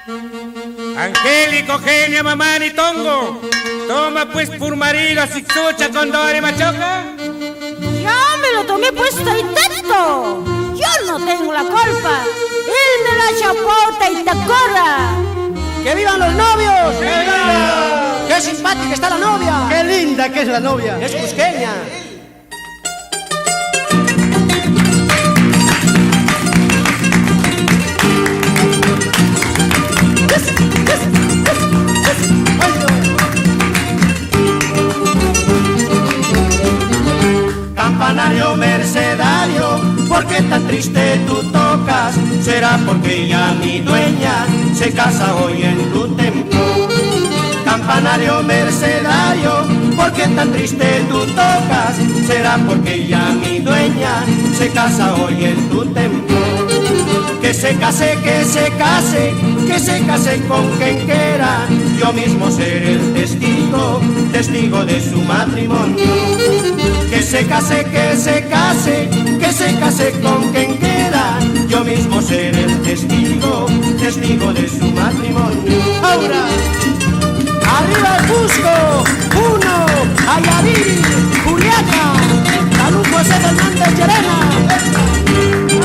Angélico, genia, mamá y tongo. Toma pues por marido a Sixucha con Dore Machoca. Ya me lo tomé puesto y teto. Yo no tengo la culpa. Él me la chapota y tacora. ¡Que vivan los novios! ¡Que viva! ¡Qué simpática está la novia! ¡Qué linda que es la novia! Es cusqueña. Campanario mercedario, ¿por qué tan triste tú tocas? ¿Será porque ya mi dueña se casa hoy en tu templo? Campanario mercedario, ¿por qué tan triste tú tocas? ¿Será porque ya mi dueña se casa hoy en tu templo? Que se case, que se case, que se case con quien quiera. Yo mismo seré el testigo, testigo de su matrimonio. Que se case, que se case, que se case con quien quiera. Yo mismo seré el testigo, testigo de su matrimonio. ¡Ahora! ¡Arriba el Cusco! ¡Uno! ¡Ayarí! ¡Juliaca! ¡Salud José Fernández Llerena!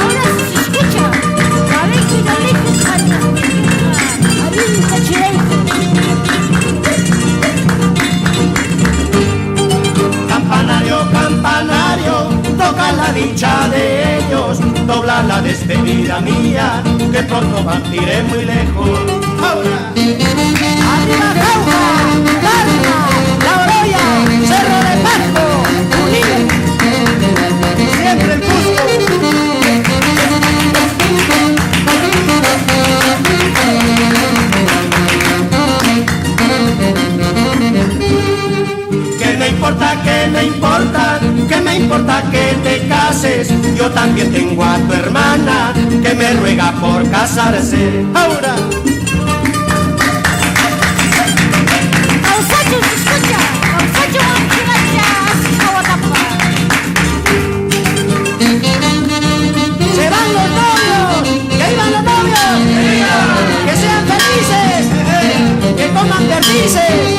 Ahora sí se escucha. Galico y Galico, Arinca Chirenco. Campanario, campanario, toca la dicha de ellos, dobla la despedida mía, que pronto partiré muy lejos. Ahora. ¡Arriba Jauja! ¡Larga! ¡La Oroya! ¡Cerro de Pasco! ¡Junín! ¡Siempre el Cusco! ¿Qué me importa, qué me importa, qué me importa que te cases? Yo también tengo a tu hermana que me ruega por casarse. Ahora. Ausacho se escucha. Ausacho Manchinacha, Asikahuatapa. ¡Se van los novios! ¡Que iban los novios! ¡Que sean felices! ¡Que coman perdices!